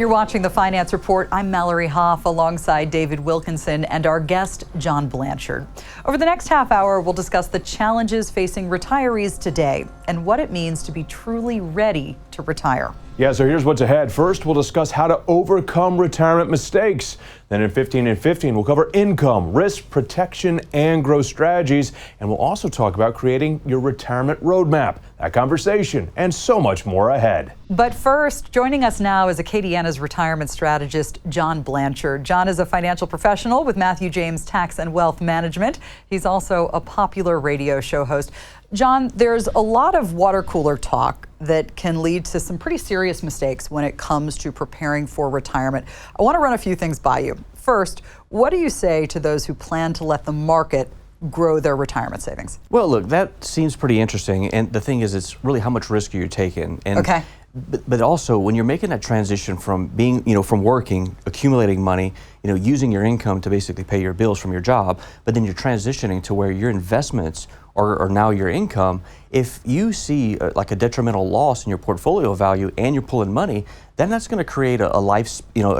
You're watching the Finance Report. I'm Mallory Hoff alongside David Wilkinson and our guest, John Blanchard. Over the next half hour, we'll discuss the challenges facing retirees today and what it means to be truly ready to retire. Yeah, so here's what's ahead. First, we'll discuss how to overcome retirement mistakes. Then in 15 and 15, we'll cover income, risk, protection, and growth strategies. And we'll also talk about creating your retirement roadmap, that conversation, and so much more ahead. But first, joining us now is Acadiana's retirement strategist, John Blanchard. John is a financial professional with Matthew James Tax and Wealth Management. He's also a popular radio show host. John, there's a lot of water cooler talk that can lead to some pretty serious mistakes when it comes to preparing for retirement. I want to run a few things by you. First, what do you say to those who plan to let the market grow their retirement savings? Well, look, that seems pretty interesting. And the thing is, it's really how much risk are you taking? And okay. But also, when you're making that transition from being, from working, accumulating money, using your income to basically pay your bills from your job, but then you're transitioning to where your investments are now your income. If you see like a detrimental loss in your portfolio value and you're pulling money, then that's going to create a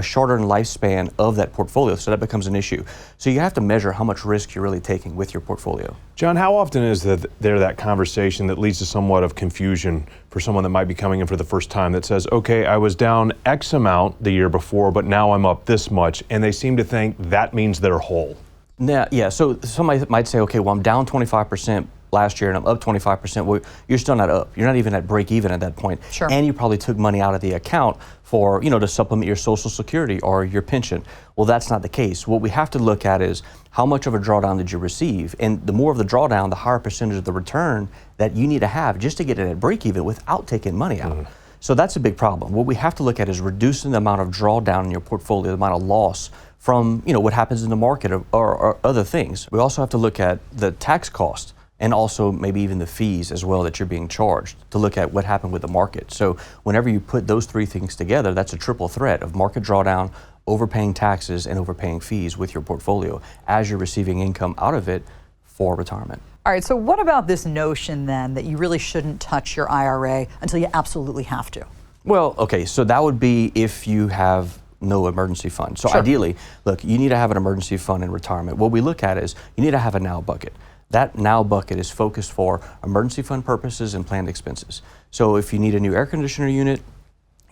shorter lifespan of that portfolio. So that becomes an issue. So you have to measure how much risk you're really taking with your portfolio. John, how often is there that conversation that leads to somewhat of confusion for someone that might be coming in for the first time that says, okay, I was down X amount the year before, but now I'm up this much, and they seem to think that means they're whole? Yeah, so somebody might say, okay, well, I'm down 25% last year and I'm up 25%. Well, you're still not up. You're not even at break even at that point. Sure. And you probably took money out of the account for, to supplement your Social Security or your pension. Well, that's not the case. What we have to look at is how much of a drawdown did you receive? And the more of the drawdown, the higher percentage of the return that you need to have just to get it at break even without taking money out. So that's a big problem. What we have to look at is reducing the amount of drawdown in your portfolio, the amount of loss from what happens in the market or other things. We also have to look at the tax cost and also maybe even the fees as well that you're being charged to look at what happened with the market. So whenever you put those three things together, that's a triple threat of market drawdown, overpaying taxes, and overpaying fees with your portfolio as you're receiving income out of it for retirement. All right, so what about this notion then that you really shouldn't touch your IRA until you absolutely have to? Well, okay, so that would be if you have no emergency fund. So Sure. Ideally, look, you need to have an emergency fund in retirement. What we look at is you need to have a now bucket. That now bucket is focused for emergency fund purposes and planned expenses. So if you need a new air conditioner unit,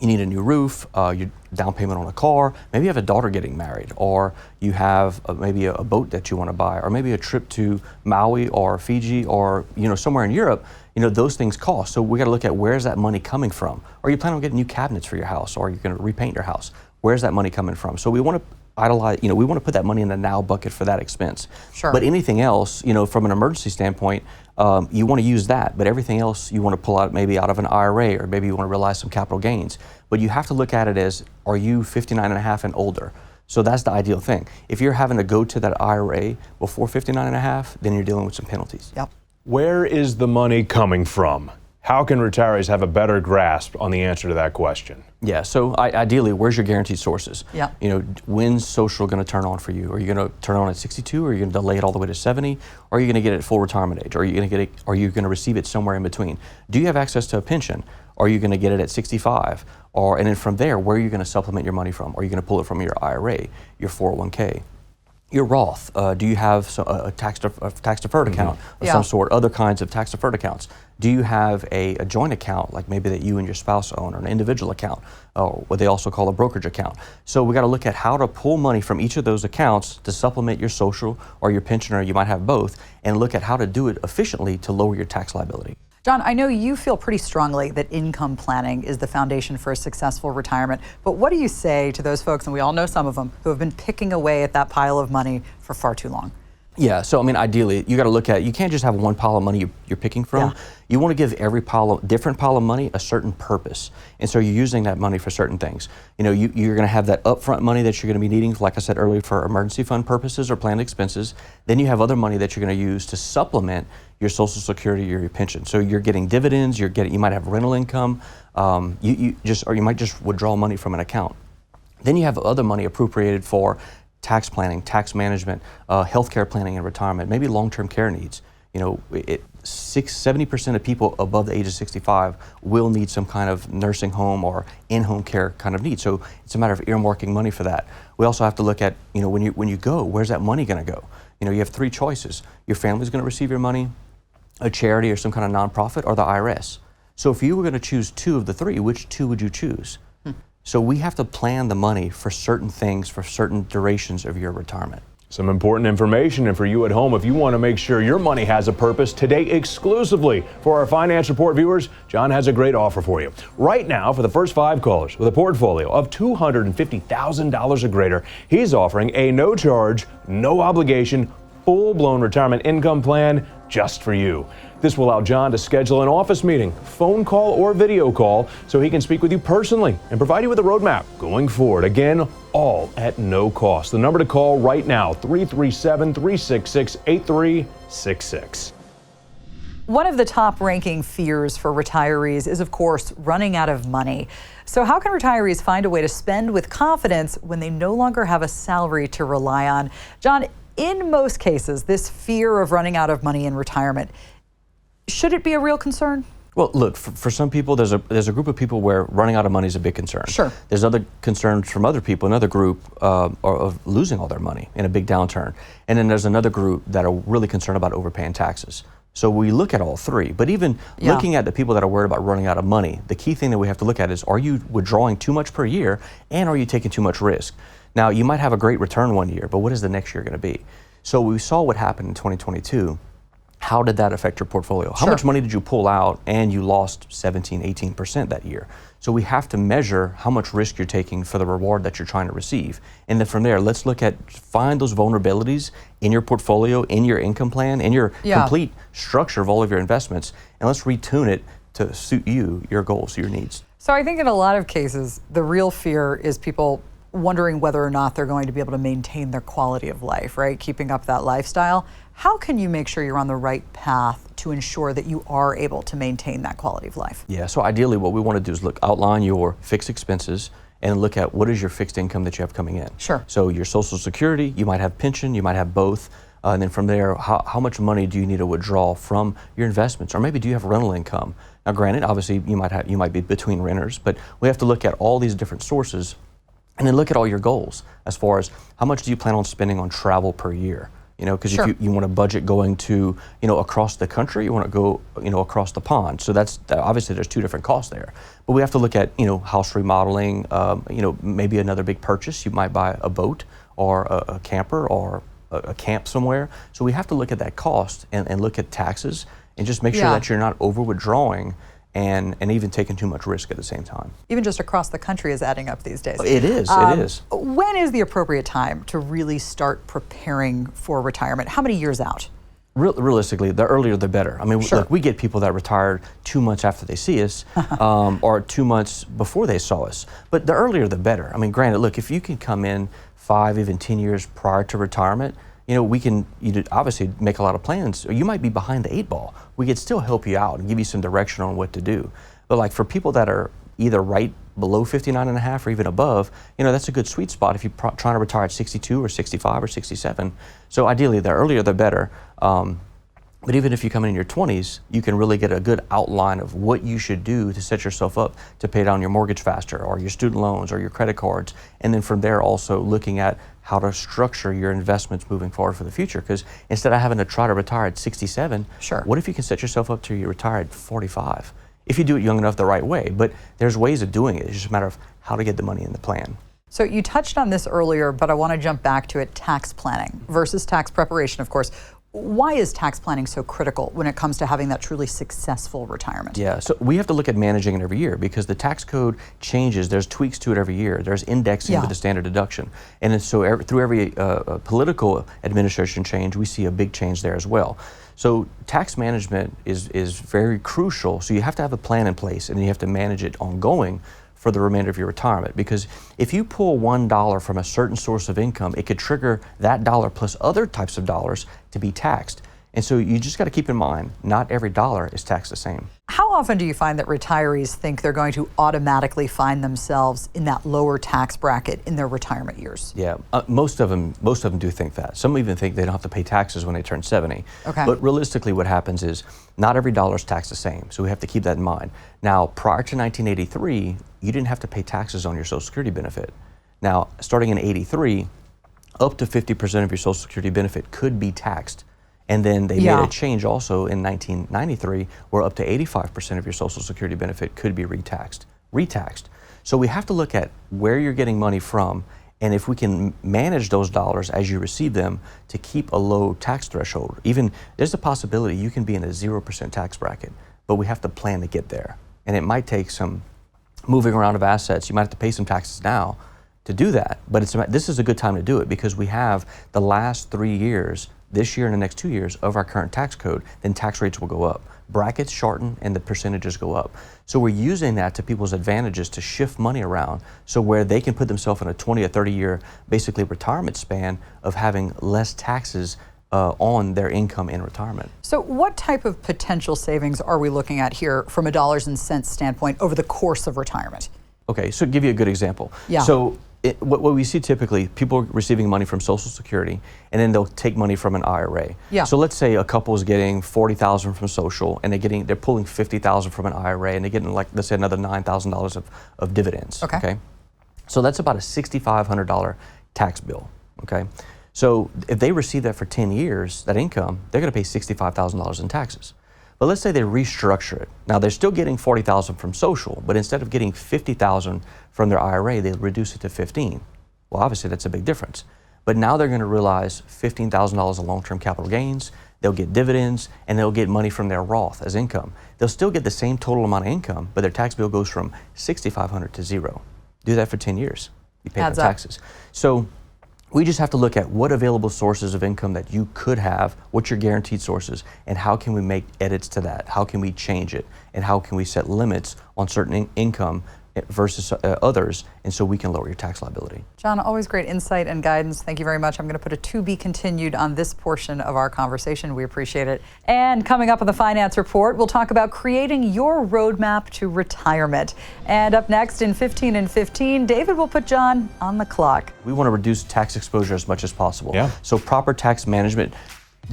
you need a new roof, your down payment on a car, maybe you have a daughter getting married, or you have maybe a boat that you want to buy, or maybe a trip to Maui or Fiji or somewhere in Europe, those things cost. So we got to look at where's that money coming from. Or you plan on getting new cabinets for your house, or you're going to repaint your house. Where's that money coming from? So we want to we want to put that money in the now bucket for that expense. Sure. But anything else, from an emergency standpoint, you want to use that. But everything else you want to pull out maybe out of an IRA, or maybe you want to realize some capital gains. But you have to look at it as, are you 59 and a half and older? So that's the ideal thing. If you're having to go to that IRA before 59 and a half, then you're dealing with some penalties. Yep. Where is the money coming from? How can retirees have a better grasp on the answer to that question? Yeah, so ideally, where's your guaranteed sources? Yeah. When's social going to turn on for you? Are you going to turn on at 62, or are you going to delay it all the way to 70? Or are you going to get it at full retirement age? Or are you going to get it, or are you going to receive it somewhere in between? Do you have access to a pension? Or are you going to get it at 65? And then from there, where are you going to supplement your money from? Are you going to pull it from your IRA, your 401k? Your Roth, do you have a tax-deferred account of some sort, other kinds of tax-deferred accounts? Do you have a joint account, like maybe that you and your spouse own, or an individual account, or what they also call a brokerage account? So we got to look at how to pull money from each of those accounts to supplement your social or your pension, or you might have both, and look at how to do it efficiently to lower your tax liability. John, I know you feel pretty strongly that income planning is the foundation for a successful retirement, but what do you say to those folks, and we all know some of them, who have been picking away at that pile of money for far too long? Yeah, so ideally, you got to look at, you can't just have one pile of money you're picking from. Yeah. You want to give every different pile of money a certain purpose. And so you're using that money for certain things. You're going to have that upfront money that you're going to be needing, like I said earlier, for emergency fund ppurposes or planned expenses. Then you have other money that you're going to use to supplement your Social Security or your pension. So you're getting dividends, you might have rental income, you might just withdraw money from an account. Then you have other money appropriated for tax planning, tax management, healthcare planning and retirement, maybe long-term care needs. 70% of people above the age of 65 will need some kind of nursing home or in-home care kind of need. So it's a matter of earmarking money for that. We also have to look at, when you go, where's that money going to go? You have three choices. Your family's going to receive your money, a charity or some kind of nonprofit, or the IRS. So if you were going to choose two of the three, which two would you choose? So we have to plan the money for certain things for certain durations of your retirement. Some important information, and for you at home, if you want to make sure your money has a purpose, today exclusively for our Finance Report viewers, John has a great offer for you. Right now, for the first 5 callers with a portfolio of $250,000 or greater, he's offering a no-charge, no obligation, full-blown retirement income plan just for you. This will allow John to schedule an office meeting, phone call or video call, so he can speak with you personally and provide you with a roadmap going forward. Again, all at no cost. The number to call right now, 337-366-8366. One of the top-ranking fears for retirees is, of course, running out of money. So how can retirees find a way to spend with confidence when they no longer have a salary to rely on? John, in most cases, this fear of running out of money in retirement, should it be a real concern? Well, look, for some people, there's a group of people where running out of money is a big concern. Sure. There's other concerns from other people, another group of losing all their money in a big downturn. And then there's another group that are really concerned about overpaying taxes. So we look at all three, but even looking at the people that are worried about running out of money, the key thing that we have to look at is, are you withdrawing too much per year, and are you taking too much risk? Now, you might have a great return one year, but what is the next year going to be? So we saw what happened in 2022. How did that affect your portfolio? How much money did you pull out and you lost 17, 18% that year? So we have to measure how much risk you're taking for the reward that you're trying to receive. And then from there, let's look at, find those vulnerabilities in your portfolio, in your income plan, in your complete structure of all of your investments, and let's retune it to suit you, your goals, your needs. So I think in a lot of cases, the real fear is people wondering whether or not they're going to be able to maintain their quality of life, right? Keeping up that lifestyle. How can you make sure you're on the right path to ensure that you are able to maintain that quality of life? Yeah, so ideally what we want to do is outline your fixed expenses and look at what is your fixed income that you have coming in. Sure. So your Social Security, you might have pension, you might have both. And then from there, how much money do you need to withdraw from your investments? Or maybe do you have rental income? Now granted, obviously you might be between renters, but we have to look at all these different sources and then look at all your goals as far as how much do you plan on spending on travel per year? Because if you want a budget going to, across the country, you want to go, across the pond. So that's obviously there's two different costs there. But we have to look at, house remodeling, maybe another big purchase. You might buy a boat or a camper or a camp somewhere. So we have to look at that cost and look at taxes and just make sure that you're not over withdrawing and even taking too much risk at the same time. Even just across the country is adding up these days. It is, it is. When is the appropriate time to really start preparing for retirement? How many years out? Realistically, the earlier the better. I mean, look, we get people that retired 2 months after they see us or 2 months before they saw us. But the earlier the better. I mean, granted, look, if you can come in 5, even 10 years prior to retirement, we can obviously make a lot of plans. You might be behind the 8 ball. We could still help you out and give you some direction on what to do. But like for people that are either right below 59 and a half or even above, that's a good sweet spot if you're trying to retire at 62 or 65 or 67. So ideally, the earlier the better. But even if you come in your 20s, you can really get a good outline of what you should do to set yourself up to pay down your mortgage faster or your student loans or your credit cards. And then from there also looking at how to structure your investments moving forward for the future. Because instead of having to try to retire at 67, what if you can set yourself up to you retire at 45? If you do it young enough the right way. But there's ways of doing it. It's just a matter of how to get the money in the plan. So you touched on this earlier, but I want to jump back to it, tax planning versus tax preparation, of course. Why is tax planning so critical when it comes to having that truly successful retirement? Yeah, so we have to look at managing it every year because the tax code changes. There's tweaks to it every year. There's indexing to the standard deduction. And then so through every political administration change, we see a big change there as well. So tax management is very crucial. So you have to have a plan in place and you have to manage it ongoing for the remainder of your retirement. Because if you pull $1 from a certain source of income, it could trigger that dollar plus other types of dollars to be taxed. And so you just got to keep in mind, not every dollar is taxed the same. how often do you find that retirees think they're going to automatically find themselves in that lower tax bracket in their retirement years? Yeah, most of them do think that. Some even think they don't have to pay taxes when they turn 70. Okay. But realistically, what happens is not every dollar is taxed the same, so we have to keep that in mind. Now, prior to 1983, you didn't have to pay taxes on your Social Security benefit. Now, starting in 83, up to 50% of your Social Security benefit could be taxed. And then they made a change also in 1993 where up to 85% of your Social Security benefit could be retaxed. So we have to look at where you're getting money from, and if we can manage those dollars as you receive them to keep a low tax threshold. Even there's a possibility you can be in a 0% tax bracket, but we have to plan to get there. And it might take some moving around of assets. You might have to pay some taxes now to do that, but this is a good time to do it because we have the last 3 years, this year and the next 2 years of our current tax code, then tax rates will go up. Brackets shorten and the percentages go up. So we're using that to people's advantages to shift money around so where they can put themselves in a 20 or 30 year basically retirement span of having less taxes on their income in retirement. So what type of potential savings are we looking at here from a dollars and cents standpoint over the course of retirement? Okay, so give you a good example. Yeah. So what we see typically, people receiving money from Social Security, and then they'll take money from an IRA. Yeah. So let's say a couple is getting $40,000 from Social, and they're pulling $50,000 from an IRA, and they're getting like let's say another $9,000 of dividends. Okay. So that's about a $6,500 tax bill. Okay. So if they receive that for 10 years, that income, they're going to pay $65,000 in taxes. But let's say they restructure it. Now they're still getting $40,000 from Social, but instead of getting $50,000 from their IRA, they reduce it to $15,000. Well, obviously that's a big difference. But now they're going to realize $15,000 of long-term capital gains. They'll get dividends, and they'll get money from their Roth as income. They'll still get the same total amount of income, but their tax bill goes from $6,500 to $0. Do that for 10 years. You pay no taxes. So we just have to look at what available sources of income that you could have, what's your guaranteed sources, and how can we make edits to that? How can we change it? And how can we set limits on certain income versus others, and so we can lower your tax liability. John, always great insight and guidance. Thank you very much. I'm going to put a to be continued on this portion of our conversation. We appreciate it. And coming up on the Finance Report, we'll talk about creating your roadmap to retirement. And up next in 15 and 15, David will put John on the clock. We want to reduce tax exposure as much as possible. Yeah. So proper tax management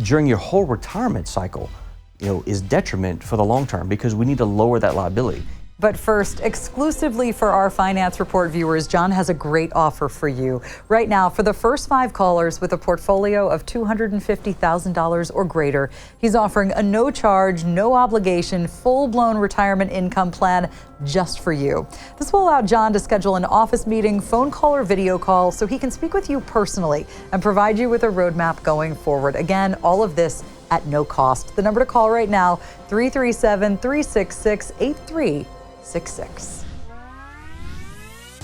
during your whole retirement cycle, is detriment for the long term because we need to lower that liability. But first, exclusively for our Finance Report viewers, John has a great offer for you. Right now, for the first 5 callers with a portfolio of $250,000 or greater, he's offering a no-charge, no obligation, full-blown retirement income plan just for you. This will allow John to schedule an office meeting, phone call, or video call so he can speak with you personally and provide you with a roadmap going forward. Again, all of this at no cost. The number to call right now, 337-366-8366.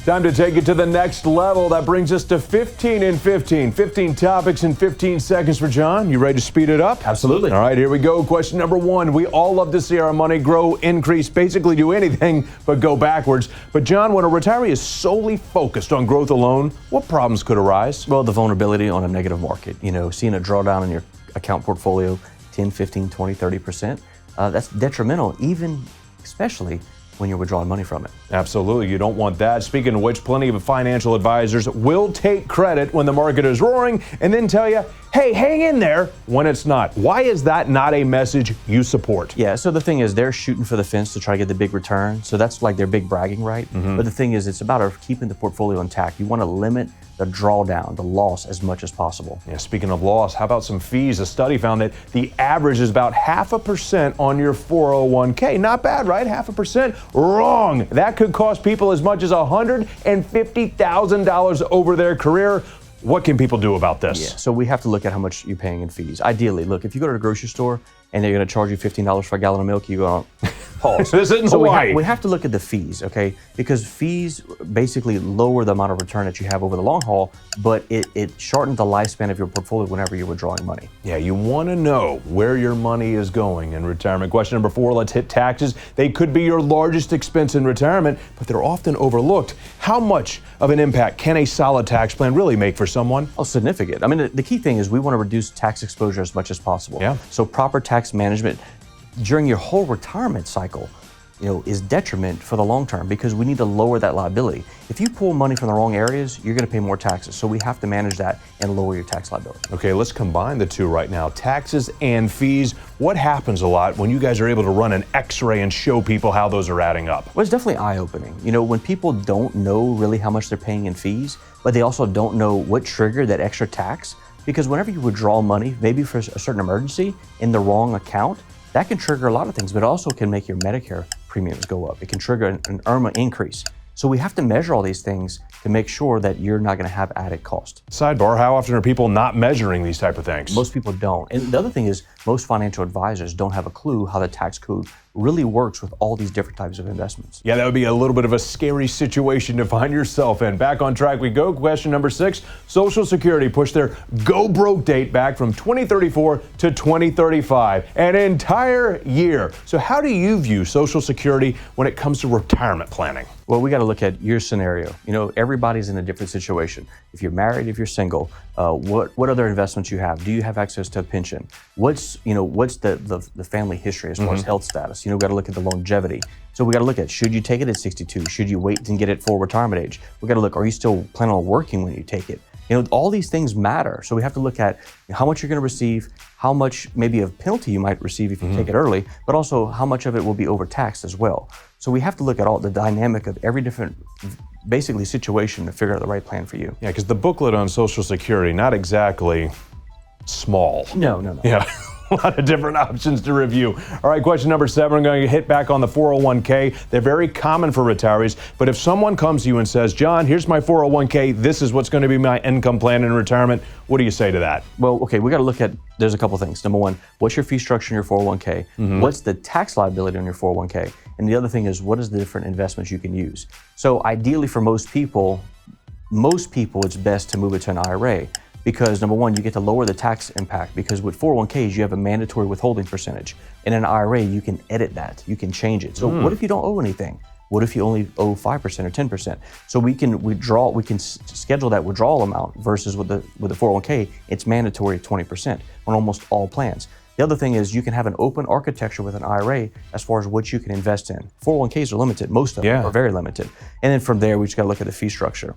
Time to take it to the next level. That brings us to 15 and 15. 15 topics in 15 seconds for John. You ready to speed it up? Absolutely. All right, here we go. Question number 1. We all love to see our money grow, increase, basically do anything but go backwards. But John, when a retiree is solely focused on growth alone, what problems could arise? Well, the vulnerability on a negative market. Seeing a drawdown in your account portfolio, 10, 15, 20, 30%, that's detrimental, especially when you're withdrawing money from it. Absolutely, you don't want that. Speaking of which, plenty of financial advisors will take credit when the market is roaring and then tell you, hey, hang in there when it's not. Why is that not a message you support? Yeah, so the thing is, they're shooting for the fence to try to get the big return. So that's like their big bragging right. But the thing is, it's about keeping the portfolio intact. You want to limit the drawdown, the loss, as much as possible. Yeah, speaking of loss, how about some fees? A study found that the average is about 0.5% on your 401k. Not bad, right? 0.5%? Wrong. That could cost people as much as $150,000 over their career. What can people do about this? Yeah, so we have to look at how much you're paying in fees. Ideally, look, if you go to the grocery store and they're going to charge you $15 for a gallon of milk, you go, pause. This isn't Hawaii. We have to look at the fees, okay? Because fees basically lower the amount of return that you have over the long haul, but it shortens the lifespan of your portfolio whenever you're withdrawing money. Yeah, you want to know where your money is going in retirement. Question number 4, let's hit taxes. They could be your largest expense in retirement, but they're often overlooked. How much of an impact can a solid tax plan really make for someone? Oh, significant. I mean, the key thing is we want to reduce tax exposure as much as possible. Yeah. So proper tax management during your whole retirement cycle, is detriment for the long term, because we need to lower that liability. If you pull money from the wrong areas, you're going to pay more taxes. So we have to manage that and lower your tax liability. Okay, let's combine the two right now, taxes and fees. What happens a lot when you guys are able to run an x-ray and show people how those are adding up? Well, it's definitely eye-opening. When people don't know really how much they're paying in fees, but they also don't know what triggered that extra tax, because whenever you withdraw money, maybe for a certain emergency, in the wrong account, that can trigger a lot of things, but it also can make your Medicare premiums go up. It can trigger an IRMA increase. So we have to measure all these things to make sure that you're not going to have added cost. Sidebar, how often are people not measuring these type of things? Most people don't. And the other thing is, most financial advisors don't have a clue how the tax code really works with all these different types of investments. Yeah, that would be a little bit of a scary situation to find yourself in. Back on track we go. Question number 6, Social Security pushed their go broke date back from 2034 to 2035, an entire year. So how do you view Social Security when it comes to retirement planning? Well, we got to look at your scenario. Everybody's in a different situation. If you're married, if you're single, what other investments you have? Do you have access to a pension? What's the family history as far as health status? We got to look at the longevity. So we got to look at, should you take it at 62? Should you wait and get it full retirement age? We got to look, are you still planning on working when you take it? All these things matter. So we have to look at how much you're going to receive, how much maybe of penalty you might receive if you take it early, but also how much of it will be overtaxed as well. So we have to look at all the dynamic of every different basically situation to figure out the right plan for you. Yeah, because the booklet on Social Security, not exactly small. No. Yeah. A lot of different options to review. All right, question number 7, I'm going to hit back on the 401k. They're very common for retirees, but if someone comes to you and says, John, here's my 401k, this is what's going to be my income plan in retirement, what do you say to that? Well, okay, we got to look at, there's a couple things. Number one, what's your fee structure in your 401k? What's the tax liability on your 401k? And the other thing is, what is the different investments you can use? So ideally for most people, it's best to move it to an IRA. Because number one, you get to lower the tax impact, because with 401ks, you have a mandatory withholding percentage. In an IRA, you can edit that, you can change it. So what if you don't owe anything? What if you only owe 5% or 10%? So we can schedule that withdrawal amount, versus with the 401k, it's mandatory 20% on almost all plans. The other thing is, you can have an open architecture with an IRA as far as what you can invest in. 401ks are limited, most of them are very limited. And then from there, we just gotta look at the fee structure.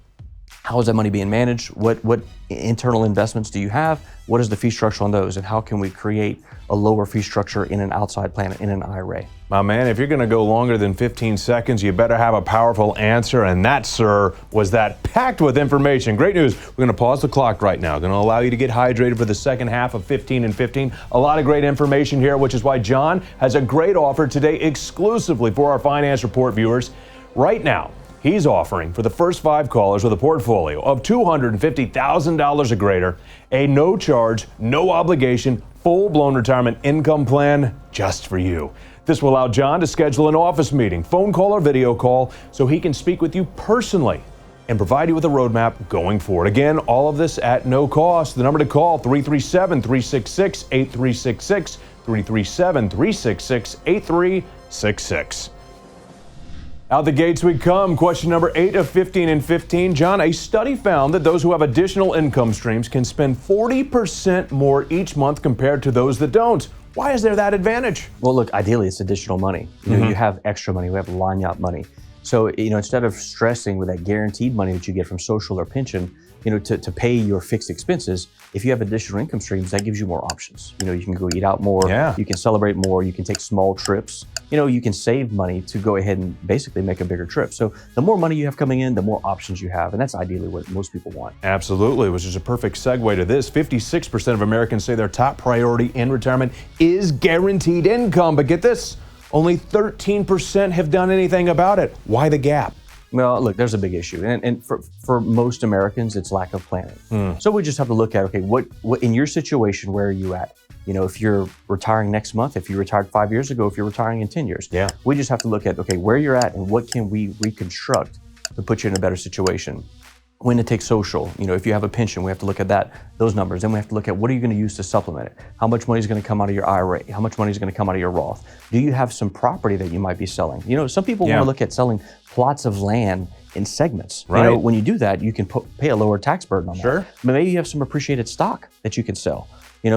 How is that money being managed? What internal investments do you have? What is the fee structure on those? And how can we create a lower fee structure in an outside plan, in an IRA? My man, if you're going to go longer than 15 seconds, you better have a powerful answer. And that, sir, was that packed with information. Great news. We're going to pause the clock right now. Going to allow you to get hydrated for the second half of 15 and 15. A lot of great information here, which is why John has a great offer today exclusively for our Finance Report viewers. Right now, he's offering for the first 5 callers with a portfolio of $250,000 or greater, a no-charge, no obligation, full-blown retirement income plan just for you. This will allow John to schedule an office meeting, phone call or video call, so he can speak with you personally and provide you with a roadmap going forward. Again, all of this at no cost. The number to call, 337-366-8366, 337-366-8366. Out the gates we come. Question number 8 of 15 and 15. John, a study found that those who have additional income streams can spend 40% more each month compared to those that don't. Why is there that advantage? Well, look, ideally it's additional money. You have extra money, we have line-out money. So, instead of stressing with that guaranteed money that you get from social or pension, to pay your fixed expenses, if you have additional income streams, that gives you more options. You can go eat out more, you can celebrate more, you can take small trips, you can save money to go ahead and basically make a bigger trip. So the more money you have coming in, the more options you have, and that's ideally what most people want. Absolutely, which is a perfect segue to this. 56% of Americans say their top priority in retirement is guaranteed income, but get this, only 13% have done anything about it. Why the gap? Well, look, there's a big issue, and for most Americans, it's lack of planning. So we just have to look at, okay, what in your situation, where are you at? If you're retiring next month, if you retired 5 years ago, if you're retiring in 10 years, we just have to look at, okay, where you're at and what can we reconstruct to put you in a better situation. When to take social, if you have a pension, we have to look at those numbers. Then we have to look at, what are you going to use to supplement it? How much money is going to come out of your IRA? How much money is going to come out of your Roth? Do you have some property that you might be selling? Some people want to look at selling plots of land in segments. Right. When you do that, you can pay a lower tax burden on that. Sure. But maybe you have some appreciated stock that you can sell.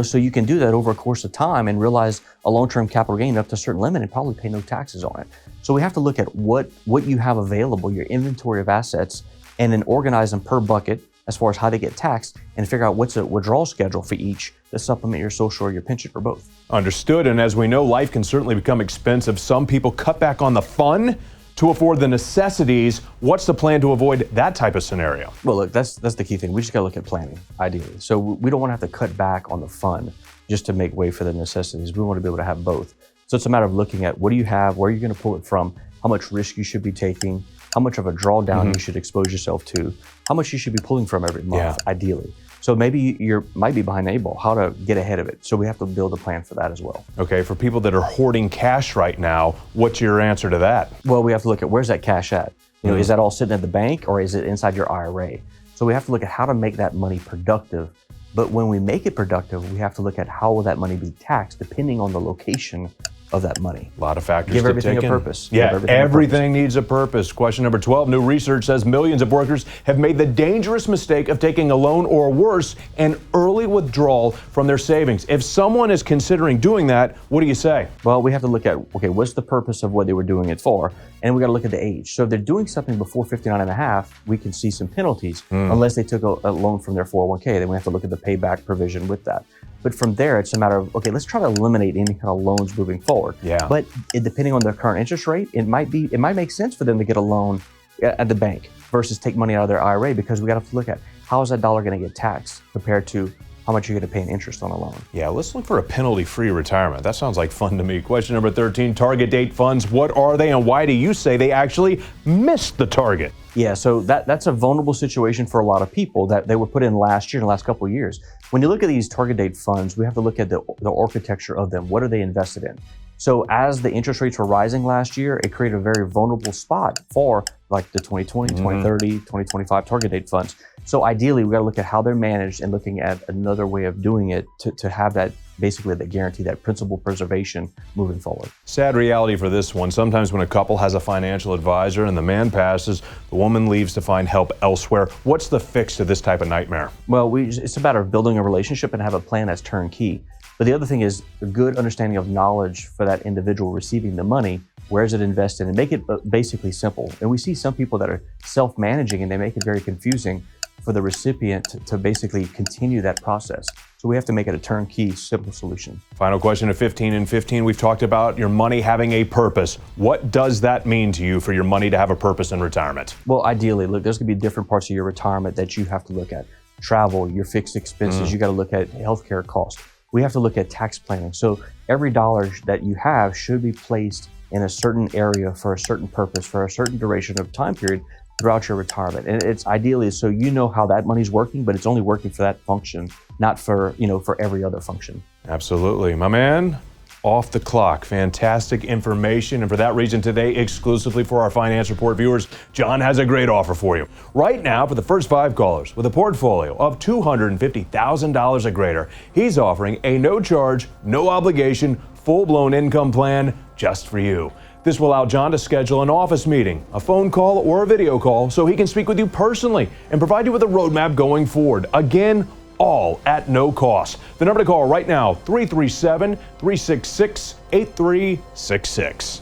So you can do that over a course of time and realize a long-term capital gain up to a certain limit and probably pay no taxes on it. So we have to look at what you have available, your inventory of assets, and then organize them per bucket as far as how they get taxed, and figure out what's a withdrawal schedule for each to supplement your social or your pension or both. Understood. And as we know, life can certainly become expensive. Some people cut back on the fun to afford the necessities. What's the plan to avoid that type of scenario? Well, look, that's the key thing. We just got to look at planning, ideally. So we don't want to have to cut back on the fun just to make way for the necessities. We want to be able to have both. So it's a matter of looking at what do you have, where you're going to pull it from, how much risk you should be taking, how much of a drawdown you should expose yourself to, how much you should be pulling from every month, ideally. So maybe you might be behind the eight ball, how to get ahead of it. So we have to build a plan for that as well. Okay, for people that are hoarding cash right now, what's your answer to that? Well, we have to look at where's that cash at? Is that all sitting at the bank or is it inside your IRA? So we have to look at how to make that money productive. But when we make it productive, we have to look at how will that money be taxed depending on the location of that money. A lot of factors Give to everything take a in. purpose. Yeah, everything needs a purpose. Question number 12, new research says millions of workers have made the dangerous mistake of taking a loan or worse, an early withdrawal from their savings. If someone is considering doing that, what do you say? Well, we have to look at, okay, what's the purpose of what they were doing it for? And we got to look at the age. So if they're doing something before 59 and a half, we can see some penalties unless they took a loan from their 401k. Then we have to look at the payback provision with that. But from there, it's a matter of, okay, let's try to eliminate any kind of loans moving forward. Yeah. But depending on their current interest rate, it might make sense for them to get a loan at the bank versus take money out of their IRA, because we got to look at how is that dollar going to get taxed compared to how much you're going to pay in interest on a loan. Yeah, let's look for a penalty-free retirement. That sounds like fun to me. Question number 13, target date funds. What are they and why do you say they actually missed the target? Yeah, so that's a vulnerable situation for a lot of people that they were put in last year, in the last couple of years. When you look at these target date funds, we have to look at the architecture of them. What are they invested in? So as the interest rates were rising last year, it created a very vulnerable spot for like the 2020, 2030, 2025 target date funds. So ideally, we got to look at how they're managed and looking at another way of doing it to have that, basically the guarantee, that principal preservation moving forward. Sad reality for this one. Sometimes when a couple has a financial advisor and the man passes, the woman leaves to find help elsewhere. What's the fix to this type of nightmare? Well, it's a matter of building a relationship and have a plan that's turnkey. But the other thing is a good understanding of knowledge for that individual receiving the money. Where is it invested? And make it basically simple. And we see some people that are self-managing and they make it very confusing for the recipient to basically continue that process. So we have to make it a turnkey, simple solution. Final question of 15 and 15. We've talked about your money having a purpose. What does that mean to you for your money to have a purpose in retirement? Well, ideally, look, there's going to be different parts of your retirement that you have to look at. Travel, your fixed expenses, you got to look at healthcare costs. We have to look at tax planning. So every dollar that you have should be placed in a certain area for a certain purpose, for a certain duration of time period throughout your retirement. And it's ideally so you know how that money's working, but it's only working for that function, not for, for every other function. Absolutely. My man, off the clock. Fantastic information. And for that reason today, exclusively for our Finance Report viewers, John has a great offer for you. Right now, for the first 5 callers with a portfolio of $250,000 or greater, he's offering a no-charge, no obligation, full-blown income plan just for you. This will allow John to schedule an office meeting, a phone call, or a video call so he can speak with you personally and provide you with a roadmap going forward. Again, all at no cost. The number to call right now, 337-366-8366.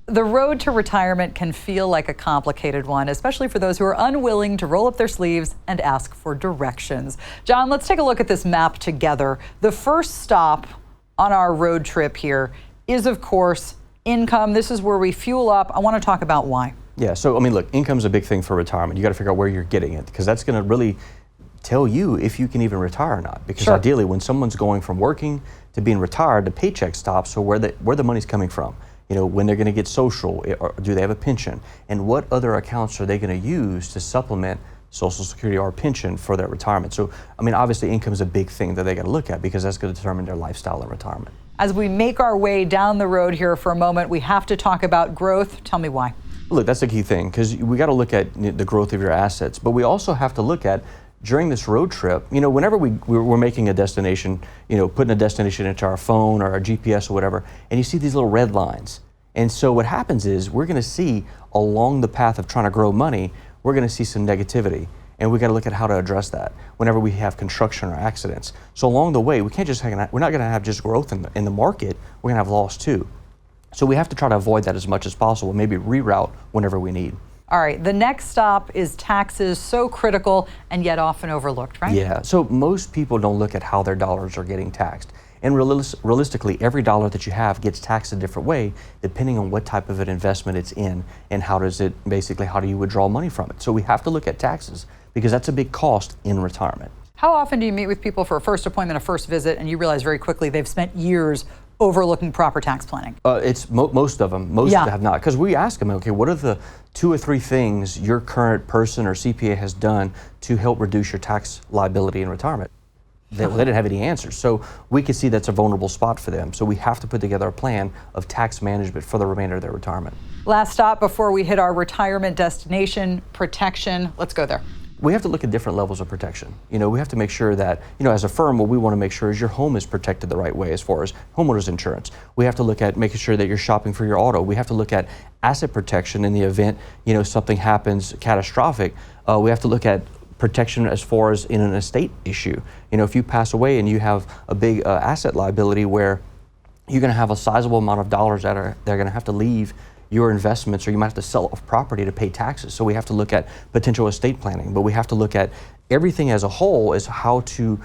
The road to retirement can feel like a complicated one, especially for those who are unwilling to roll up their sleeves and ask for directions. John, let's take a look at this map together. The first stop on our road trip here is, of course, income. This is where we fuel up. I want to talk about why. Yeah, so look, income's a big thing for retirement. You got to figure out where you're getting it, because that's going to really tell you if you can even retire or not. Because ideally, when someone's going from working to being retired, the paycheck stops. So where the money's coming from? When they're going to get social, or do they have a pension? And what other accounts are they going to use to supplement Social Security or pension for their retirement? So, obviously income is a big thing that they got to look at, because that's going to determine their lifestyle in retirement. As we make our way down the road here for a moment, we have to talk about growth. Tell me why. Look, that's a key thing, because we got to look at the growth of your assets, but we also have to look at during this road trip, whenever we're making a destination, putting a destination into our phone or our GPS or whatever, and you see these little red lines. And so what happens is we're going to see along the path of trying to grow money, we're going to see some negativity. and we got to look at how to address that whenever we have construction or accidents. So along the way, we're not going to have just growth in the market, we're going to have loss too. So we have to try to avoid that as much as possible, maybe reroute whenever we need. All right, the next stop is taxes, so critical and yet often overlooked, right? Yeah, so most people don't look at how their dollars are getting taxed. And realistically, every dollar that you have gets taxed a different way depending on what type of an investment it's in and how do you withdraw money from it. So we have to look at taxes because that's a big cost in retirement. How often do you meet with people for a first appointment, a first visit, and you realize very quickly they've spent years overlooking proper tax planning? It's most of them. Most have not. Because we ask them, okay, what are the 2 or 3 things your current person or CPA has done to help reduce your tax liability in retirement? They didn't have any answers. So we can see that's a vulnerable spot for them. So we have to put together a plan of tax management for the remainder of their retirement. Last stop before we hit our retirement destination, protection. Let's go there. We have to look at different levels of protection. We have to make sure that, as a firm, what we want to make sure is your home is protected the right way as far as homeowners insurance. We have to look at making sure that you're shopping for your auto. We have to look at asset protection in the event, something happens catastrophic. We have to look at protection as far as in an estate issue. If you pass away and you have a big asset liability where you're going to have a sizable amount of dollars they're going to have to leave your investments, or you might have to sell off property to pay taxes. So we have to look at potential estate planning, but we have to look at everything as a whole as how to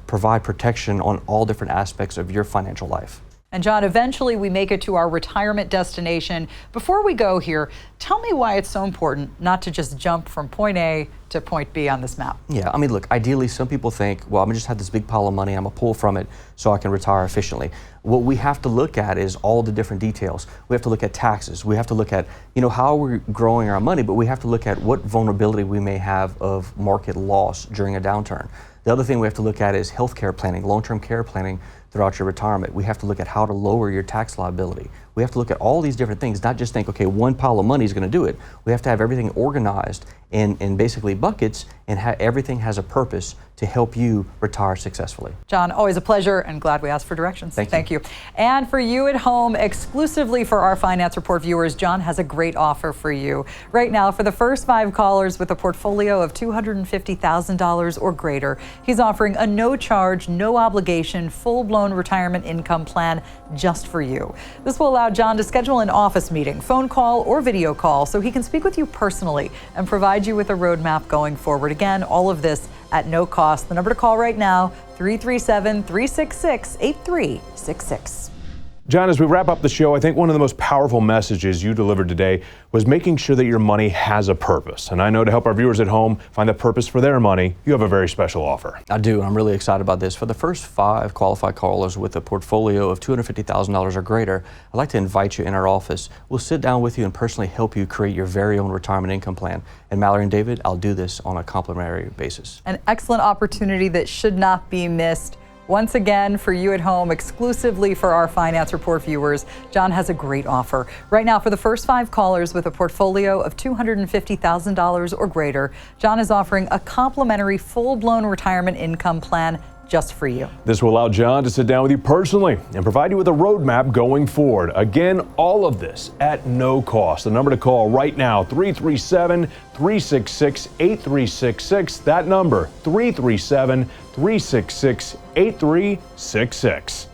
provide protection on all different aspects of your financial life. And John, eventually we make it to our retirement destination. Before we go here, tell me why it's so important not to just jump from point A to point B on this map. Yeah, look, ideally some people think, well, I'm gonna just have this big pile of money, I'm gonna pull from it so I can retire efficiently. What we have to look at is all the different details. We have to look at taxes. We have to look at, how we're growing our money, but we have to look at what vulnerability we may have of market loss during a downturn. The other thing we have to look at is healthcare planning, long-term care planning throughout your retirement. We have to look at how to lower your tax liability. We have to look at all these different things, not just think, okay, one pile of money is going to do it. We have to have everything organized in basically buckets, and everything has a purpose to help you retire successfully. John, always a pleasure, and glad we asked for directions. Thank you. And for you at home, exclusively for our Finance Report viewers, John has a great offer for you. Right now, for the first 5 callers with a portfolio of $250,000 or greater, he's offering a no-charge, no obligation, full-blown retirement income plan just for you. This will allow John to schedule an office meeting, phone call, or video call so he can speak with you personally and provide you with a roadmap going forward. Again, all of this at no cost. The number to call right now, 337-366-8366. John, as we wrap up the show, I think one of the most powerful messages you delivered today was making sure that your money has a purpose. And I know to help our viewers at home find the purpose for their money, you have a very special offer. I do, and I'm really excited about this. For the first 5 qualified callers with a portfolio of $250,000 or greater, I'd like to invite you in our office. We'll sit down with you and personally help you create your very own retirement income plan. And Mallory and David, I'll do this on a complimentary basis. An excellent opportunity that should not be missed. Once again, for you at home, exclusively for our Finance Report viewers, John has a great offer. Right now, for the first 5 callers with a portfolio of $250,000 or greater, John is offering a complimentary full-blown retirement income plan just for you. This will allow John to sit down with you personally and provide you with a roadmap going forward. Again, all of this at no cost. The number to call right now, 337-366-8366. That number, 337-366-8366.